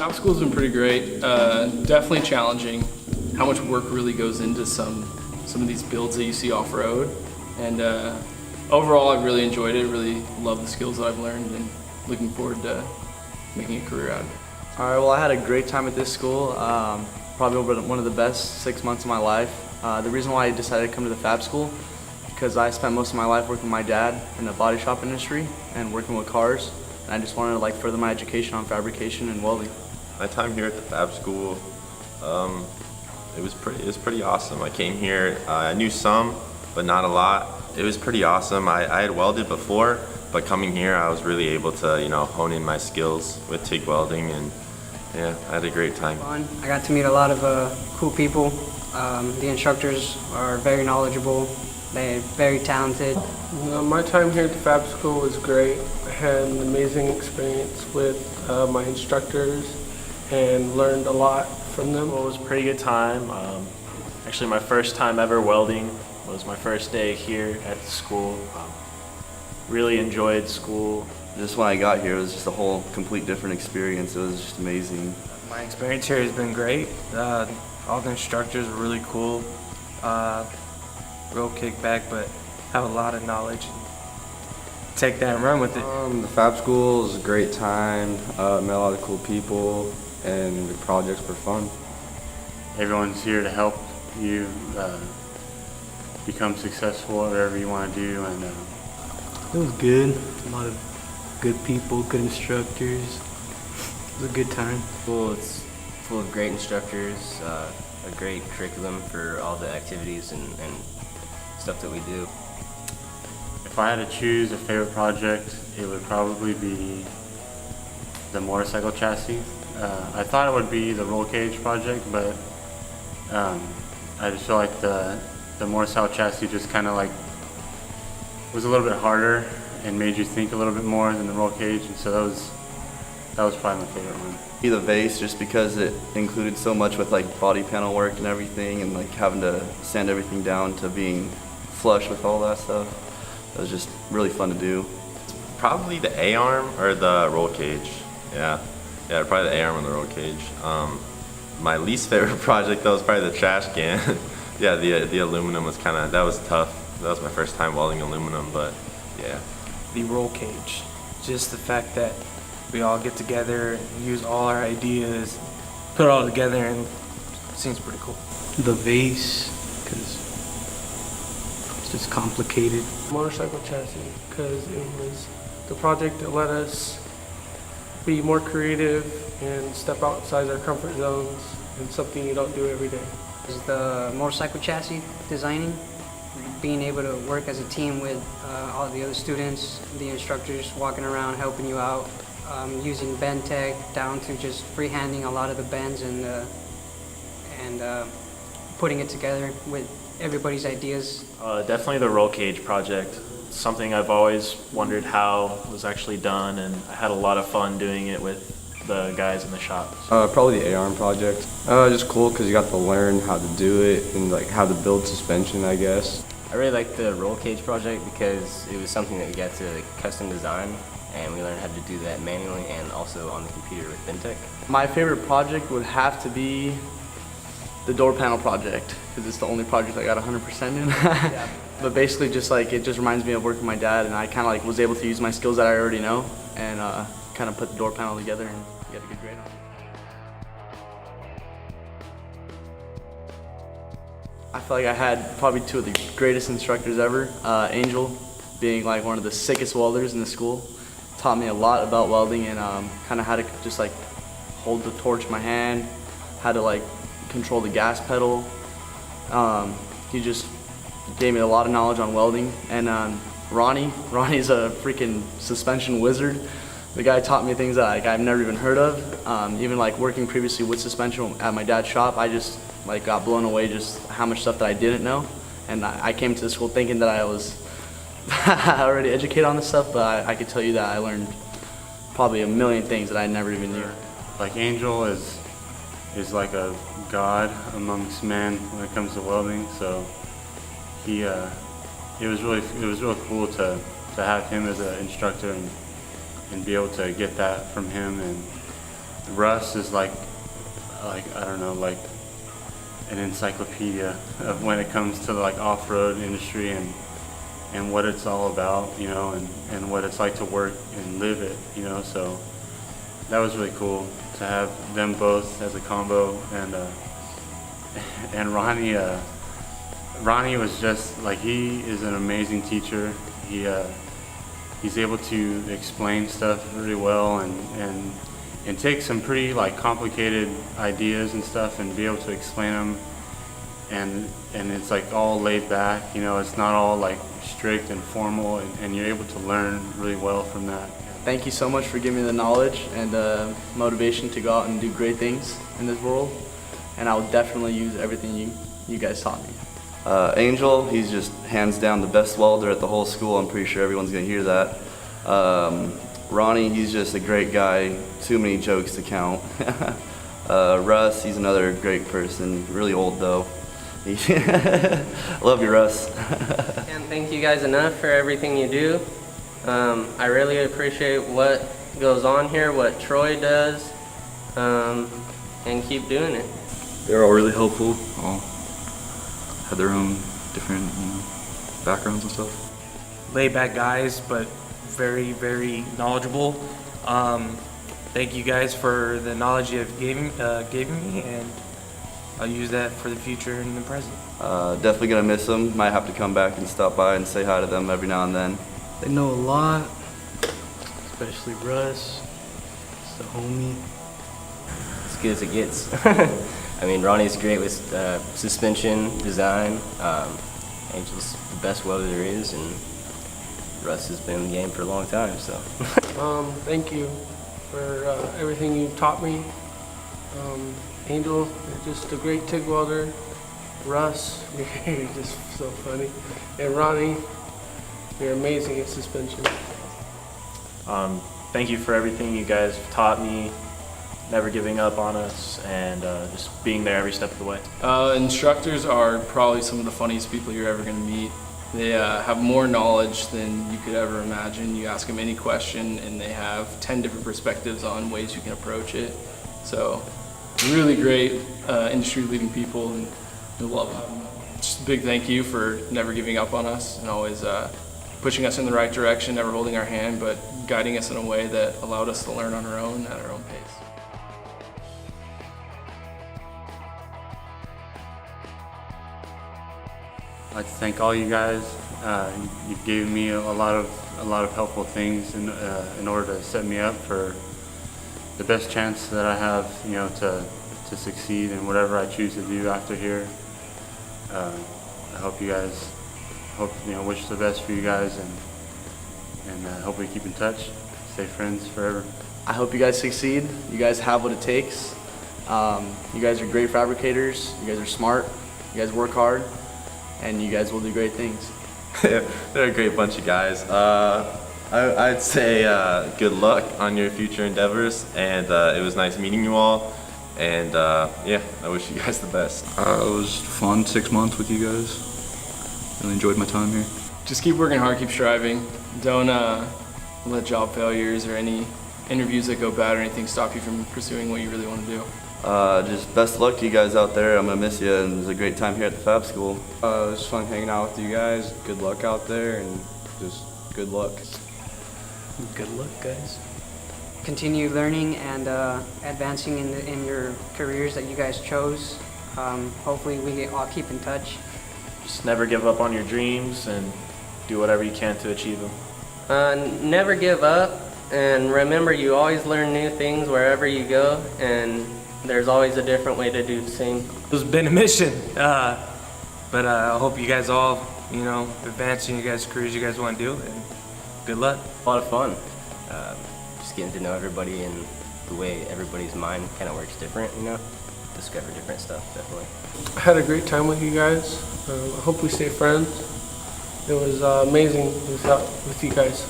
Fab School's been pretty great. Definitely challenging. How much work really goes into some of these builds that you see off-road. And overall, I've really enjoyed it. Really love the skills that I've learned and looking forward to making a career out of it. All right, well, I had a great time at this school. Probably one of the best 6 months of my life. The reason why I decided to come to the Fab School because I spent most of my life working with my dad in the body shop industry and working with cars. And I just wanted to further my education on fabrication and welding. My time here at the Fab School, it was pretty awesome. I came here, I knew some, but not a lot. It was pretty awesome. I had welded before, but coming here I was really able to, hone in my skills with TIG welding, and yeah, I had a great time. I got to meet a lot of cool people. The instructors are very knowledgeable. They're very talented. My time here at the Fab School was great. I had an amazing experience with my instructors and learned a lot from them. Well, it was a pretty good time. Actually, my first time ever welding was my first day here at the school. Really enjoyed school. Just when I got here, it was just a whole complete different experience. It was just amazing. My experience here has been great. All the instructors were really cool. Real kickback, but have a lot of knowledge. Take that and run with it. The Fab School was a great time. Met a lot of cool people, and the projects were fun. Everyone's here to help you become successful at whatever you want to do, and it was good. A lot of good people, good instructors. It was a good time. It's full of great instructors, a great curriculum for all the activities and stuff that we do. If I had to choose a favorite project, it would probably be the motorcycle chassis. I thought it would be the roll cage project, but I just feel like the motorcycle chassis just kind of was a little bit harder and made you think a little bit more than the roll cage, and so that was probably my favorite one. The vase, just because it included so much with body panel work and everything, and having to sand everything down to being flush with all that stuff. It was just really fun to do. Probably the A-arm or the roll cage. Yeah, probably the A-arm or the roll cage. My least favorite project though was probably the trash can. Yeah, the aluminum was that was tough. That was my first time welding aluminum, but yeah. The roll cage, just the fact that we all get together and use all our ideas, put it all together, and it seems pretty cool. The vase, because it's just complicated. Motorcycle chassis, because it was the project that let us be more creative and step outside our comfort zones, and something you don't do every day. The motorcycle chassis designing, being able to work as a team with all the other students, the instructors walking around helping you out, using bend tech down to just freehanding a lot of the bends and putting it together with everybody's ideas. Definitely the roll cage project. Something I've always wondered how it was actually done, and I had a lot of fun doing it with the guys in the shop. Probably the A-arm project. Just cool because you got to learn how to do it and how to build suspension, I guess. I really liked the roll cage project because it was something that we got to custom design, and we learned how to do that manually and also on the computer with BenTech. My favorite project would have to be the door panel project, because it's the only project I got 100% in. Yeah. But basically it just reminds me of working with my dad, and I kind of was able to use my skills that I already know and kind of put the door panel together and get a good grade on it. I feel like I had probably two of the greatest instructors ever. Angel, being one of the sickest welders in the school, taught me a lot about welding and kind of how to just hold the torch in my hand, how to control the gas pedal. He just gave me a lot of knowledge on welding. And Ronnie's a freaking suspension wizard. The guy taught me things that I've never even heard of. Even working previously with suspension at my dad's shop, I just got blown away just how much stuff that I didn't know. And I came to the school thinking that I was already educated on this stuff, but I could tell you that I learned probably a million things that I never even knew. Angel is like a god amongst men when it comes to welding, so it was really cool to have him as an instructor and be able to get that from him, and Russ is like I don't know, like an encyclopedia of when it comes to like off-road industry and what it's all about, you know, and what it's like to work and live it, you know. So that was really cool to have them both as a combo, and Ronnie was just like, he is an amazing teacher. He's able to explain stuff really well and take some pretty like complicated ideas and stuff and be able to explain them, and it's like all laid back, you know. It's not all like strict and formal, and you're able to learn really well from that. Thank you so much for giving me the knowledge and motivation to go out and do great things in this world, and I will definitely use everything you guys taught me. Angel, he's just hands down the best welder at the whole school. I'm pretty sure everyone's gonna hear that. Ronnie, he's just a great guy, too many jokes to count. Russ, he's another great person, really old though. Love you, Russ. Can't thank you guys enough for everything you do. I really appreciate what goes on here, what Troy does, and keep doing it. They're all really helpful, all had their own different, you know, backgrounds and stuff. Laid back guys, but very, very knowledgeable. Thank you guys for the knowledge you have given me, and I'll use that for the future and the present. Definitely gonna miss them. Might have to come back and stop by and say hi to them every now and then. They know a lot, especially Russ. It's the homie. As good as it gets. I mean, Ronnie's great with suspension design. Angel's the best welder there is, and Russ has been in the game for a long time. So. Thank you for everything you taught me. Angel, you're just a great TIG welder. Russ, you're just so funny. And Ronnie, you're amazing at suspension. Thank you for everything you guys have taught me, never giving up on us, and just being there every step of the way. Instructors are probably some of the funniest people you're ever going to meet. They have more knowledge than you could ever imagine. You ask them any question and they have 10 different perspectives on ways you can approach it. So really great industry leading people, and we love them. Just a big thank you for never giving up on us and always pushing us in the right direction, never holding our hand, but guiding us in a way that allowed us to learn on our own at our own pace. I'd like to thank all you guys. You've given me a lot of helpful things in order to set me up for the best chance that I have, you know, to succeed in whatever I choose to do after here. I hope you guys, wish the best for you guys, and hopefully keep in touch, stay friends forever. I hope you guys succeed. You guys have what it takes. You guys are great fabricators. You guys are smart. You guys work hard, and you guys will do great things. They're a great bunch of guys. I'd say good luck on your future endeavors, and it was nice meeting you all, and yeah, I wish you guys the best. It was fun, 6 months with you guys. Really enjoyed my time here. Just keep working hard, keep striving. Don't let job failures or any interviews that go bad or anything stop you from pursuing what you really want to do. Just best of luck to you guys out there. I'm gonna miss you, and it was a great time here at the Fab School. It was fun hanging out with you guys. Good luck out there, and just good luck. Good luck, guys. Continue learning and advancing in your careers that you guys chose. Hopefully we all keep in touch. Just never give up on your dreams and do whatever you can to achieve them. Never give up, and remember, you always learn new things wherever you go, and there's always a different way to do the same. It's been a mission, but I hope you guys all, advance in your guys' careers you guys want to do, and good luck. A lot of fun. Just getting to know everybody and the way everybody's mind kind of works different, discover different stuff, definitely. I had a great time with you guys. I hope we stay friends. It was amazing to be out with you guys.